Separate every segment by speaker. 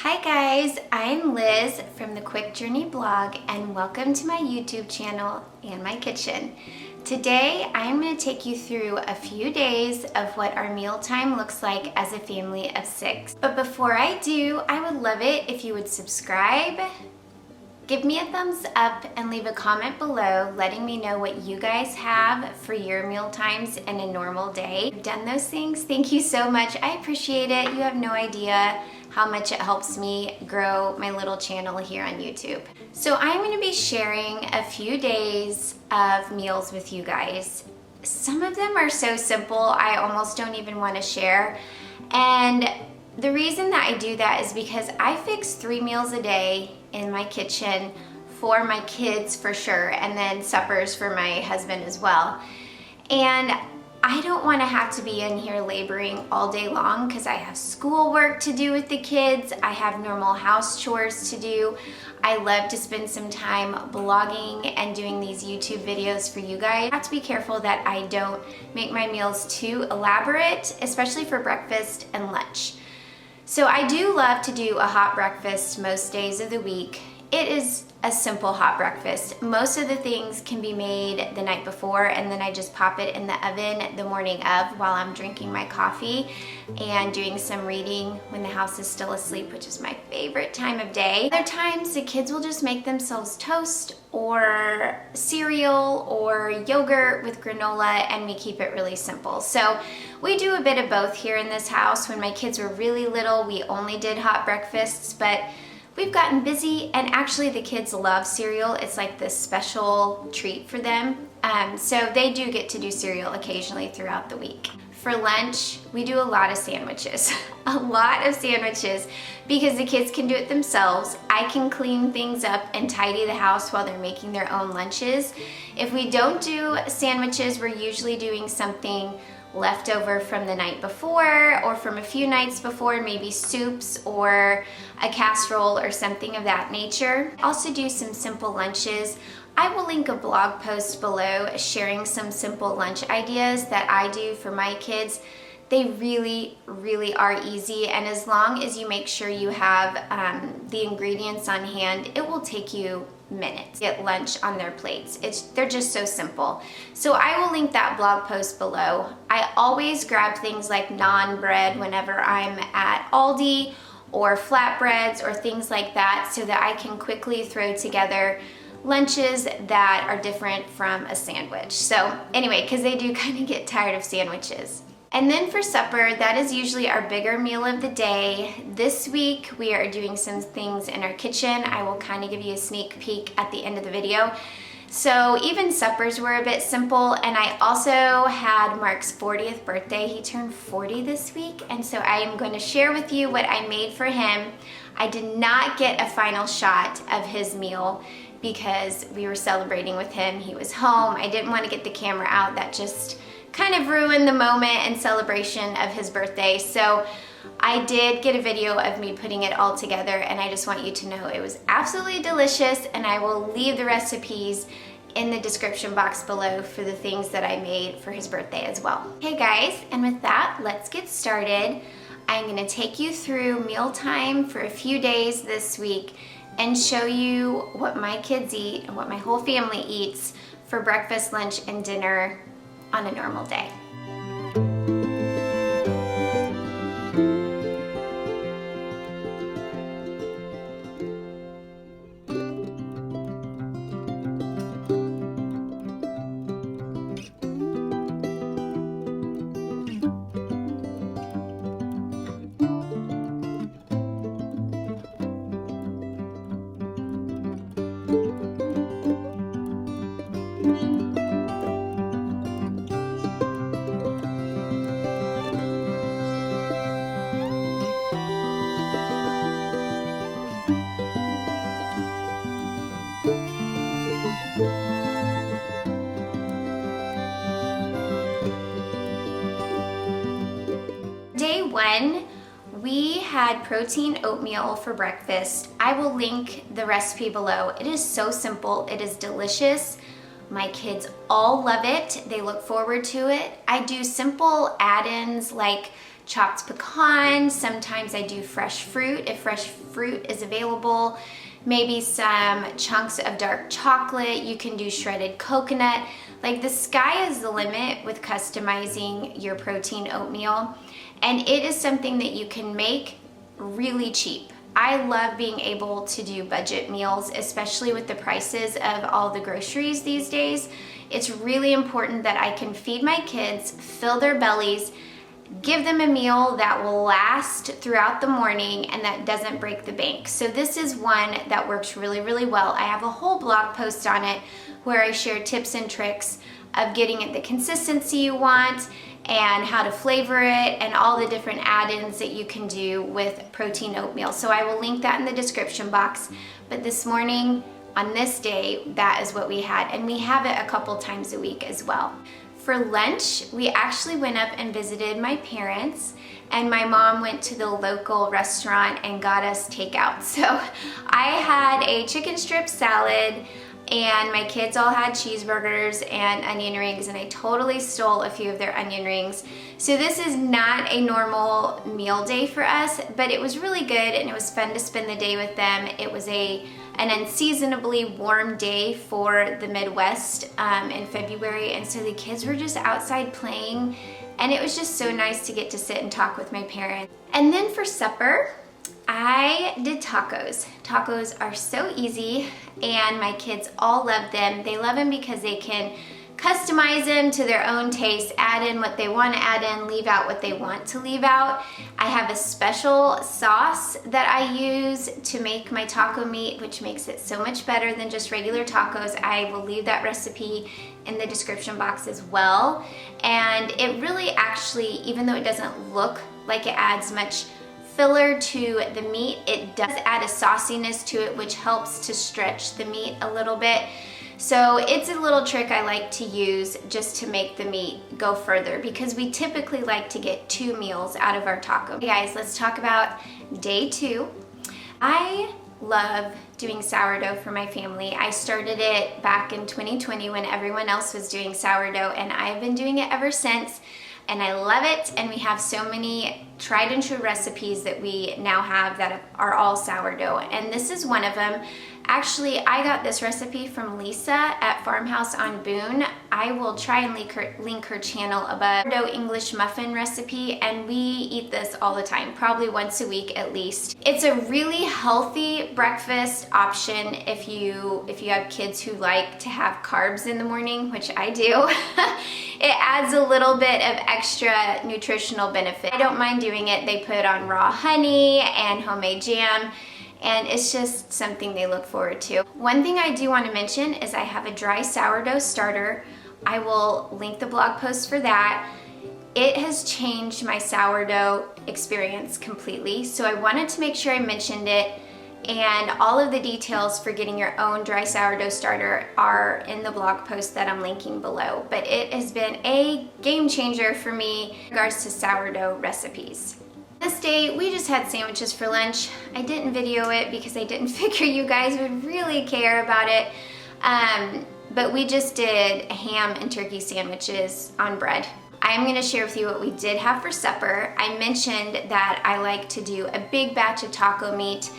Speaker 1: Hi guys, I'm Liz from the Quick Journey blog and welcome to my YouTube channel and my kitchen. Today I'm going to take you through a few days of what our mealtime looks like as a family of 6. But before I do, I would love it if you would subscribe, give me a thumbs up, and leave a comment below letting me know what you guys have for your meal times in a normal day. If you've done those things, thank you so much. I appreciate it. You have no idea how much it helps me grow my little channel here on YouTube. So I'm going to be sharing a few days of meals with you guys. Some of them are so simple I almost don't even want to share. And the reason that I do that is because I fix 3 meals a day in my kitchen for my kids for sure, and then suppers for my husband as well. And I don't want to have to be in here laboring all day long because I have schoolwork to do with the kids. I have normal house chores to do. I love to spend some time blogging and doing these YouTube videos for you guys. I have to be careful that I don't make my meals too elaborate, especially for breakfast and lunch. So I do love to do a hot breakfast most days of the week. It is a simple hot breakfast. Most of the things can be made the night before, and then I just pop it in the oven the morning of while I'm drinking my coffee and doing some reading when the house is still asleep, which is my favorite time of day. Other times the kids will just make themselves toast or cereal or yogurt with granola, and we keep it really simple. So we do a bit of both here in this house. When my kids were really little, we only did hot breakfasts, but we've gotten busy, and actually the kids love cereal. It's like this special treat for them. So they do get to do cereal occasionally throughout the week. For lunch, we do a lot of sandwiches. A lot of sandwiches because the kids can do it themselves. I can clean things up and tidy the house while they're making their own lunches. If we don't do sandwiches, we're usually doing something leftover from the night before or from a few nights before, maybe soups or a casserole or something of that nature. Also do some simple lunches. I will link a blog post below sharing some simple lunch ideas that I do for my kids. They really are easy, and as long as you make sure you have the ingredients on hand, it will take you minutes to get lunch on their plates. They're just so simple. So I will link that blog post below. I always grab things like naan bread whenever I'm at Aldi, or flatbreads or things like that, so that I can quickly throw together lunches that are different from a sandwich. So anyway, because they do kind of get tired of sandwiches. And then for supper, that is usually our bigger meal of the day. This week, we are doing some things in our kitchen. I will kind of give you a sneak peek at the end of the video. So even suppers were a bit simple, and I also had Mark's 40th birthday. He turned 40 this week, and so I am going to share with you what I made for him. I did not get a final shot of his meal because we were celebrating with him. He was home. I didn't want to get the camera out. That just kind of ruined the moment and celebration of his birthday. So I did get a video of me putting it all together, and I just want you to know it was absolutely delicious, and I will leave the recipes in the description box below for the things that I made for his birthday as well. Hey guys, and with that, let's get started. I'm gonna take you through mealtime for a few days this week and show you what my kids eat and what my whole family eats for breakfast, lunch, and dinner on a normal day. Day 1, we had protein oatmeal for breakfast. I will link the recipe below. It is so simple. It is delicious. My kids all love it. They look forward to it. I do simple add-ins like chopped pecans. Sometimes I do fresh fruit, if fresh fruit is available. Maybe some chunks of dark chocolate. You can do shredded coconut. Like, the sky is the limit with customizing your protein oatmeal. And it is something that you can make really cheap. I love being able to do budget meals, especially with the prices of all the groceries these days. It's really important that I can feed my kids, fill their bellies, give them a meal that will last throughout the morning and that doesn't break the bank. So this is one that works really, really well. I have a whole blog post on it where I share tips and tricks of getting it the consistency you want and how to flavor it and all the different add-ins that you can do with protein oatmeal. So I will link that in the description box. But this morning, on this day, that is what we had. And we have it a couple times a week as well. For lunch, we actually went up and visited my parents, and my mom went to the local restaurant and got us takeout. So I had a chicken strip salad, and my kids all had cheeseburgers and onion rings, and I totally stole a few of their onion rings. So this is not a normal meal day for us, but it was really good and it was fun to spend the day with them. It was an unseasonably warm day for the Midwest in February, and so the kids were just outside playing, and it was just so nice to get to sit and talk with my parents. And then for supper, I did tacos. Tacos are so easy, and my kids all love them. They love them because they can customize them to their own taste, add in what they want to add in, leave out what they want to leave out. I have a special sauce that I use to make my taco meat, which makes it so much better than just regular tacos. I will leave that recipe in the description box as well. And it really actually, even though it doesn't look like it adds much filler to the meat, it does add a sauciness to it, which helps to stretch the meat a little bit. So it's a little trick I like to use just to make the meat go further, because we typically like to get 2 meals out of our taco. Hey guys, let's talk about day 2. I love doing sourdough for my family. I started it back in 2020 when everyone else was doing sourdough, and I've been doing it ever since. And I love it, and we have so many tried and true recipes that we now have that are all sourdough, and this is one of them. Actually, I got this recipe from Lisa at Farmhouse on Boone. I will try and link her channel above. Sourdough English muffin recipe, and we eat this all the time, probably once a week at least. It's a really healthy breakfast option if you have kids who like to have carbs in the morning, which I do. It adds a little bit of extra nutritional benefit. I don't mind doing it. They put on raw honey and homemade jam, and it's just something they look forward to. One thing I do want to mention is I have a dry sourdough starter. I will link the blog post for that. It has changed my sourdough experience completely, so I wanted to make sure I mentioned it, and all of the details for getting your own dry sourdough starter are in the blog post that I'm linking below. But it has been a game changer for me in regards to sourdough recipes. This day, we just had sandwiches for lunch. I didn't video it because I didn't figure you guys would really care about it. But we just did ham and turkey sandwiches on bread. I'm gonna share with you what we did have for supper. I mentioned that I like to do a big batch of taco meat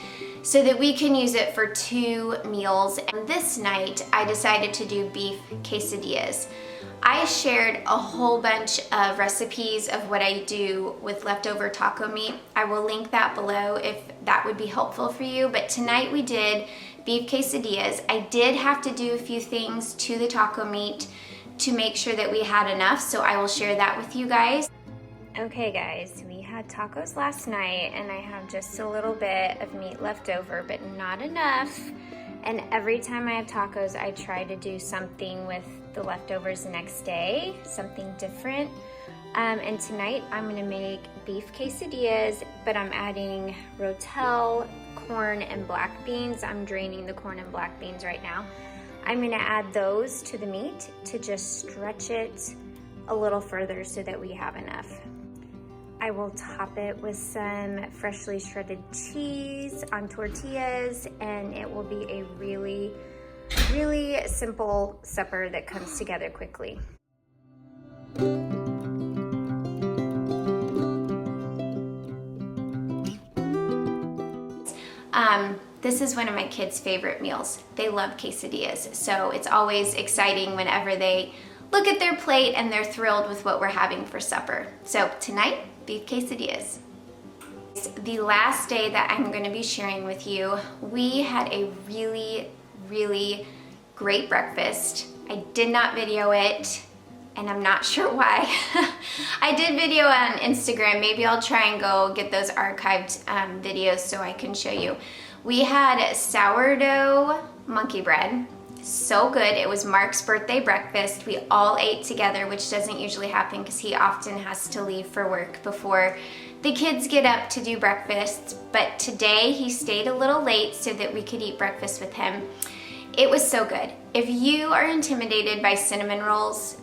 Speaker 1: so that we can use it for 2 meals. And this night, I decided to do beef quesadillas. I shared a whole bunch of recipes of what I do with leftover taco meat. I will link that below if that would be helpful for you. But tonight we did beef quesadillas. I did have to do a few things to the taco meat to make sure that we had enough, so I will share that with you guys. Okay guys, we had tacos last night, and I have just a little bit of meat left over, but not enough. And every time I have tacos, I try to do something with the leftovers the next day, something different. And tonight I'm gonna make beef quesadillas, but I'm adding rotel, corn, and black beans. I'm draining the corn and black beans right now. I'm gonna add those to the meat to just stretch it a little further so that we have enough. I will top it with some freshly shredded cheese on tortillas, and it will be a really, really simple supper that comes together quickly. This is one of my kids' favorite meals. They love quesadillas, so it's always exciting whenever they look at their plate and they're thrilled with what we're having for supper. So tonight, beef quesadillas. The last day that I'm going to be sharing with you, we had a really, really great breakfast. I did not video it, and I'm not sure why. I did video on Instagram. Maybe I'll try and go get those archived videos so I can show you. We had sourdough monkey bread. So good. It was Mark's birthday breakfast. We all ate together, which doesn't usually happen because he often has to leave for work before the kids get up to do breakfast. But today he stayed a little late so that we could eat breakfast with him. It was so good. If you are intimidated by cinnamon rolls,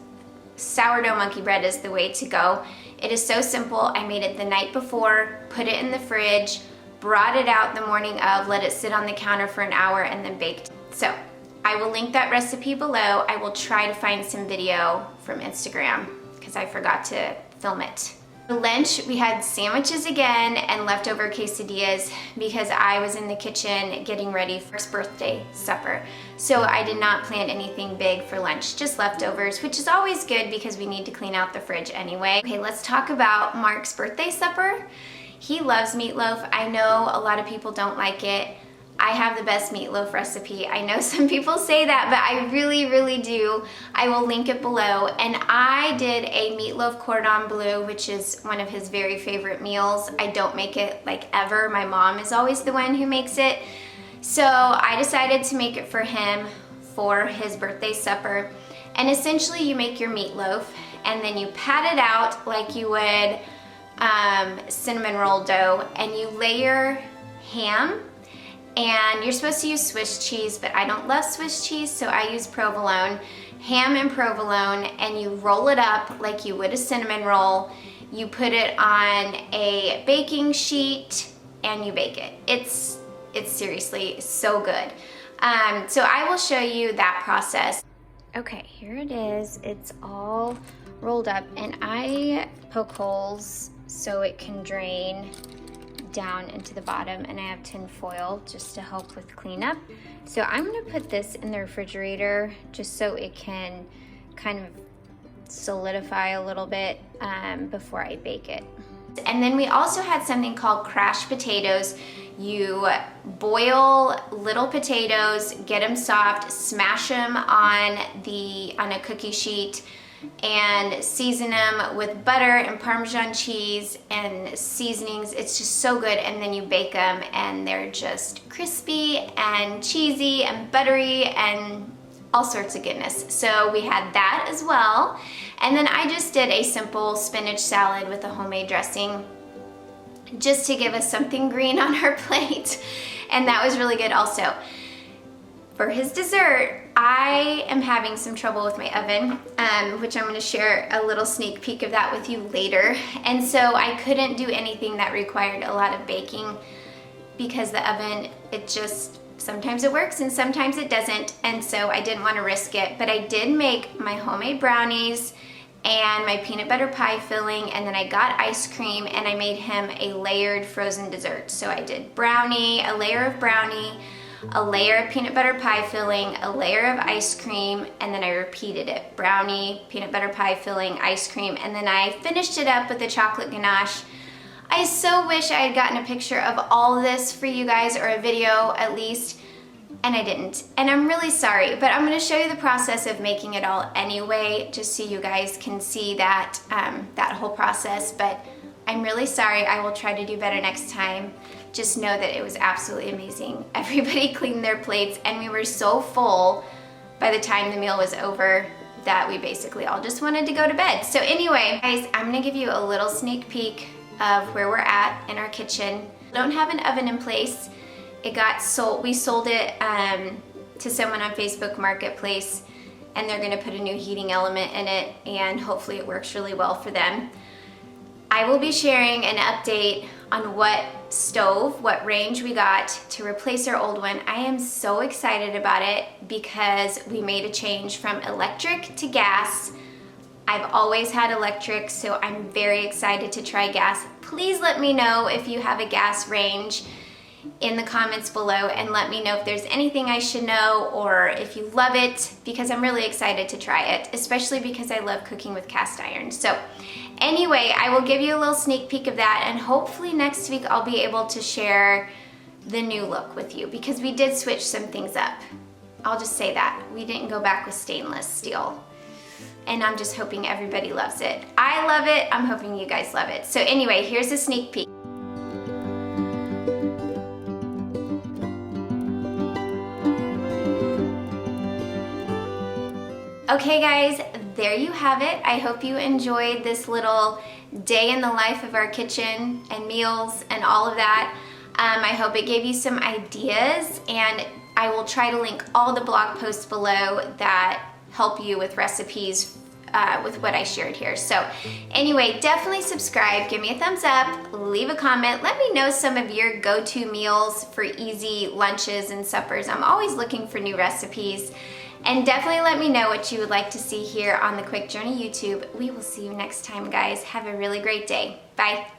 Speaker 1: sourdough monkey bread is the way to go. It is so simple. I made it the night before, put it in the fridge, brought it out the morning of, let it sit on the counter for an hour, and then baked. So I will link that recipe below. I will try to find some video from Instagram because I forgot to film it. For lunch, we had sandwiches again and leftover quesadillas because I was in the kitchen getting ready for his birthday supper. So I did not plan anything big for lunch, just leftovers, which is always good because we need to clean out the fridge anyway. Okay, let's talk about Mark's birthday supper. He loves meatloaf. I know a lot of people don't like it. I have the best meatloaf recipe. I know some people say that, but I really, really do. I will link it below. And I did a meatloaf cordon bleu, which is one of his very favorite meals. I don't make it like ever. My mom is always the one who makes it. So I decided to make it for him for his birthday supper. And essentially you make your meatloaf and then you pat it out like you would cinnamon roll dough, and you layer ham, and you're supposed to use Swiss cheese, but I don't love Swiss cheese, so I use provolone, ham and provolone, and you roll it up like you would a cinnamon roll. You put it on a baking sheet and you bake it. It's seriously so good. So I will show you that process. Okay, here it is. It's all rolled up, and I poke holes so it can drain down into the bottom, and I have tin foil just to help with cleanup. So I'm gonna put this in the refrigerator just so it can kind of solidify a little bit before I bake it. And then we also had something called crash potatoes. You boil little potatoes, get them soft, smash them on a cookie sheet, and season them with butter and Parmesan cheese and seasonings. It's just so good. And then you bake them and they're just crispy and cheesy and buttery and all sorts of goodness. So we had that as well. And then I just did a simple spinach salad with a homemade dressing just to give us something green on our plate. And that was really good also. For his dessert, I am having some trouble with my oven, which I'm going to share a little sneak peek of that with you later. And so I couldn't do anything that required a lot of baking because the oven, sometimes it works and sometimes it doesn't. And so I didn't want to risk it, but I did make my homemade brownies and my peanut butter pie filling, and then I got ice cream and I made him a layered frozen dessert. So I did brownie, a layer of brownie, a layer of peanut butter pie filling, a layer of ice cream, and then I repeated it. Brownie, peanut butter pie filling, ice cream, and then I finished it up with a chocolate ganache. I so wish I had gotten a picture of all this for you guys, or a video at least, and I didn't. And I'm really sorry, but I'm gonna show you the process of making it all anyway, just so you guys can see that, that whole process. But I'm really sorry. I will try to do better next time. Just know that it was absolutely amazing. Everybody cleaned their plates, and we were so full by the time the meal was over that we basically all just wanted to go to bed. So anyway, guys, I'm gonna give you a little sneak peek of where we're at in our kitchen. We don't have an oven in place. It got sold, we sold it to someone on Facebook Marketplace, and they're gonna put a new heating element in it, and hopefully it works really well for them. I will be sharing an update on what stove, what range we got to replace our old one. I am so excited about it because we made a change from electric to gas. I've always had electric, so I'm very excited to try gas. Please let me know if you have a gas range. in the comments below and let me know if there's anything I should know or if you love it, because I'm really excited to try it, especially because I love cooking with cast iron. So anyway, I will give you a little sneak peek of that, and hopefully next week I'll be able to share the new look with you, because we did switch some things up. I'll just say that. We didn't go back with stainless steel. And I'm just hoping everybody loves it. I love it. I'm hoping you guys love it. So anyway, here's a sneak peek. Okay guys, there you have it. I hope you enjoyed this little day in the life of our kitchen and meals and all of that. I hope it gave you some ideas, and I will try to link all the blog posts below that help you with recipes with what I shared here. So anyway, definitely subscribe, give me a thumbs up, leave a comment, let me know some of your go-to meals for easy lunches and suppers. I'm always looking for new recipes. And definitely let me know what you would like to see here on the Quick Journey YouTube. We will see you next time, guys. Have a really great day. Bye.